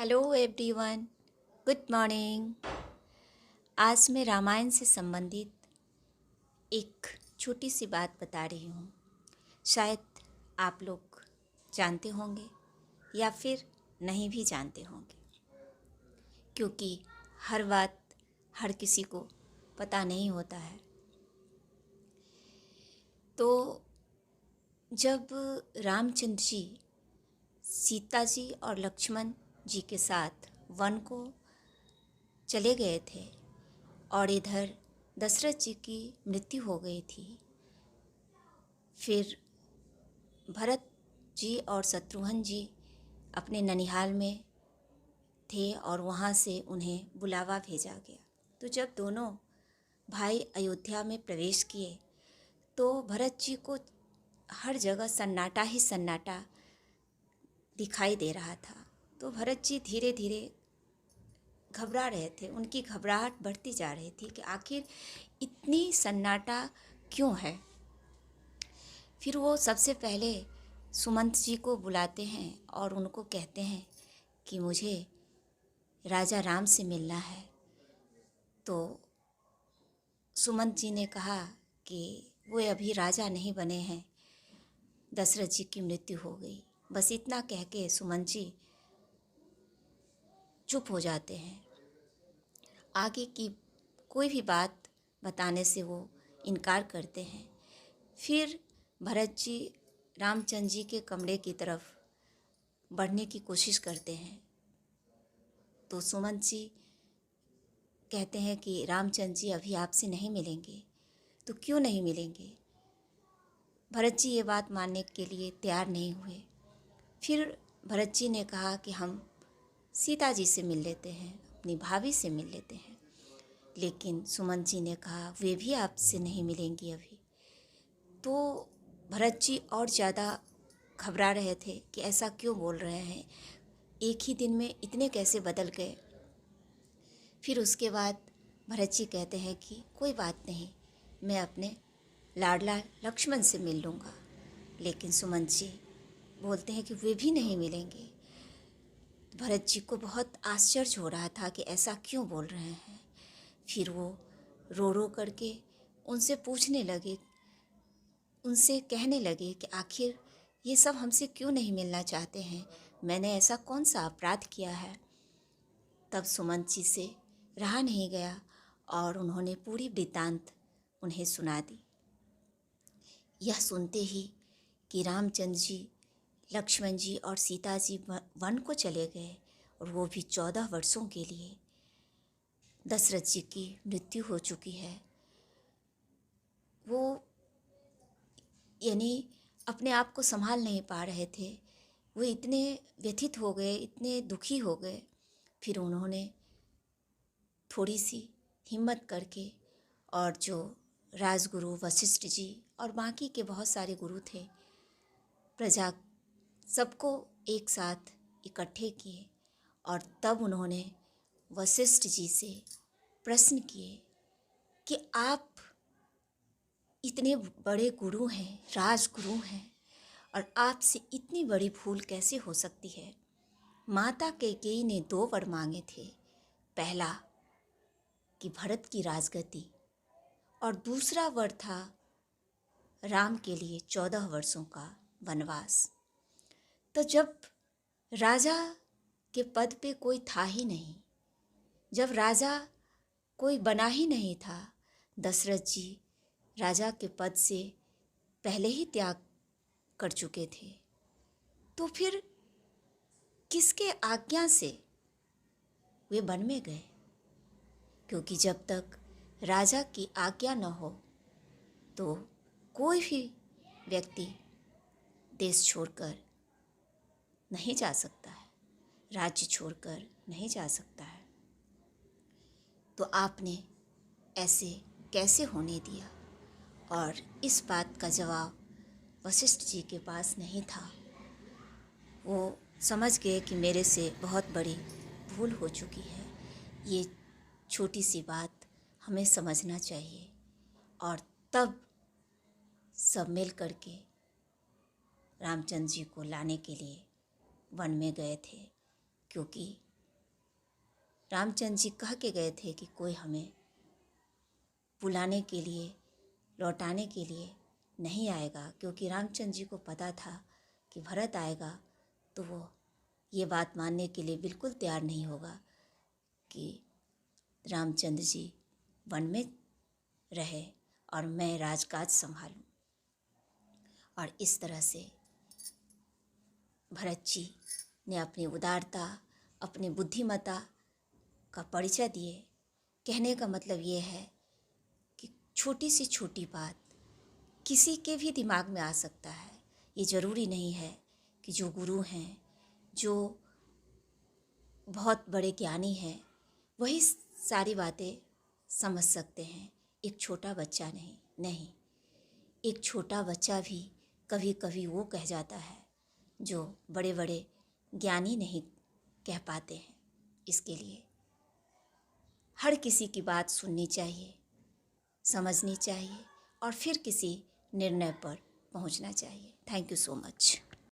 Hello everyone, good morning. आज मैं रामायण से संबंधित एक छोटी सी बात बता रही हूँ। शायद आप लोग जानते होंगे या फिर नहीं भी जानते होंगे, क्योंकि हर बात हर किसी को पता नहीं होता है। तो जब रामचंद्र जी सीता जी और लक्ष्मण जी के साथ वन को चले गए थे और इधर दशरथ जी की मृत्यु हो गई थी, फिर भरत जी और शत्रुघ्न जी अपने ननिहाल में थे और वहाँ से उन्हें बुलावा भेजा गया। तो जब दोनों भाई अयोध्या में प्रवेश किए तो भरत जी को हर जगह सन्नाटा ही सन्नाटा दिखाई दे रहा था। तो भरत जी धीरे धीरे घबरा रहे थे, उनकी घबराहट बढ़ती जा रही थी कि आखिर इतनी सन्नाटा क्यों है। फिर वो सबसे पहले सुमंत जी को बुलाते हैं और उनको कहते हैं कि मुझे राजा राम से मिलना है। तो सुमंत जी ने कहा कि वो अभी राजा नहीं बने हैं, दशरथ जी की मृत्यु हो गई। बस इतना कह के सुमंत जी चुप हो जाते हैं। आगे की कोई भी बात बताने से वो इनकार करते हैं। फिर भरत जी रामचंद्र जी के कमरे की तरफ बढ़ने की कोशिश करते हैं। तो सुमंत जी कहते हैं कि रामचंद्र जी अभी आपसे नहीं मिलेंगे। तो क्यों नहीं मिलेंगे? भरत जी ये बात मानने के लिए तैयार नहीं हुए। फिर भरत जी ने कहा कि हम सीता जी से मिल लेते हैं, अपनी भाभी से मिल लेते हैं। लेकिन सुमंत जी ने कहा वे भी आपसे नहीं मिलेंगी अभी। तो भरत जी और ज़्यादा घबरा रहे थे कि ऐसा क्यों बोल रहे हैं, एक ही दिन में इतने कैसे बदल गए। फिर उसके बाद भरत जी कहते हैं कि कोई बात नहीं, मैं अपने लाडला लक्ष्मण से मिल लूँगा। लेकिन सुमंत जी बोलते हैं कि वे भी नहीं मिलेंगे। भरत जी को बहुत आश्चर्य हो रहा था कि ऐसा क्यों बोल रहे हैं। फिर वो रो रो करके उनसे पूछने लगे, उनसे कहने लगे कि आखिर ये सब हमसे क्यों नहीं मिलना चाहते हैं, मैंने ऐसा कौन सा अपराध किया है। तब सुमंत जी से रहा नहीं गया और उन्होंने पूरी वृत्तांत उन्हें सुना दी। यह सुनते ही कि रामचंद्र जी, लक्ष्मण जी और सीता जी वन को चले गए और वो भी 14 वर्षों के लिए। दशरथ जी की मृत्यु हो चुकी है। वो यानी अपने आप को संभाल नहीं पा रहे थे। वो इतने व्यथित हो गए, इतने दुखी हो गए। फिर उन्होंने थोड़ी सी हिम्मत करके और जो राजगुरु वशिष्ठ जी और बाकी के बहुत सारे गुरु थे, प्रजा सबको एक साथ इकट्ठे किए और तब उन्होंने वशिष्ठ जी से प्रश्न किए कि आप इतने बड़े गुरु हैं, राजगुरु हैं, और आपसे इतनी बड़ी भूल कैसे हो सकती है। माता कैकेयी ने 2 वर मांगे थे, पहला कि भरत की राजगद्दी और दूसरा वर था राम के लिए 14 वर्षों का वनवास। तो जब राजा के पद पे कोई था ही नहीं, जब राजा कोई बना ही नहीं था, दशरथ जी राजा के पद से पहले ही त्याग कर चुके थे, तो फिर किसके आज्ञा से वे वन में गए? क्योंकि जब तक राजा की आज्ञा न हो तो कोई भी व्यक्ति देश छोड़कर नहीं जा सकता है, राज्य छोड़कर नहीं जा सकता है। तो आपने ऐसे कैसे होने दिया? और इस बात का जवाब वशिष्ठ जी के पास नहीं था। वो समझ गए कि मेरे से बहुत बड़ी भूल हो चुकी है, ये छोटी सी बात हमें समझना चाहिए। और तब सब मिल करके रामचंद्र जी को लाने के लिए वन में गए थे, क्योंकि रामचंद्र जी कह के गए थे कि कोई हमें बुलाने के लिए, लौटाने के लिए नहीं आएगा, क्योंकि रामचंद्र जी को पता था कि भरत आएगा तो वो ये बात मानने के लिए बिल्कुल तैयार नहीं होगा कि रामचंद्र जी वन में रहे और मैं राजकाज संभालूं। और इस तरह से भरत जी ने अपनी उदारता, अपनी बुद्धिमत्ता का परिचय दिए। कहने का मतलब ये है कि छोटी सी छोटी बात किसी के भी दिमाग में आ सकता है। ये ज़रूरी नहीं है कि जो गुरु हैं, जो बहुत बड़े ज्ञानी हैं, वही सारी बातें समझ सकते हैं। एक छोटा बच्चा नहीं, एक छोटा बच्चा भी कभी कभी वो कह जाता है जो बड़े बड़े ज्ञानी नहीं कह पाते हैं। इसके लिए हर किसी की बात सुननी चाहिए, समझनी चाहिए और फिर किसी निर्णय पर पहुंचना चाहिए। Thank you so much.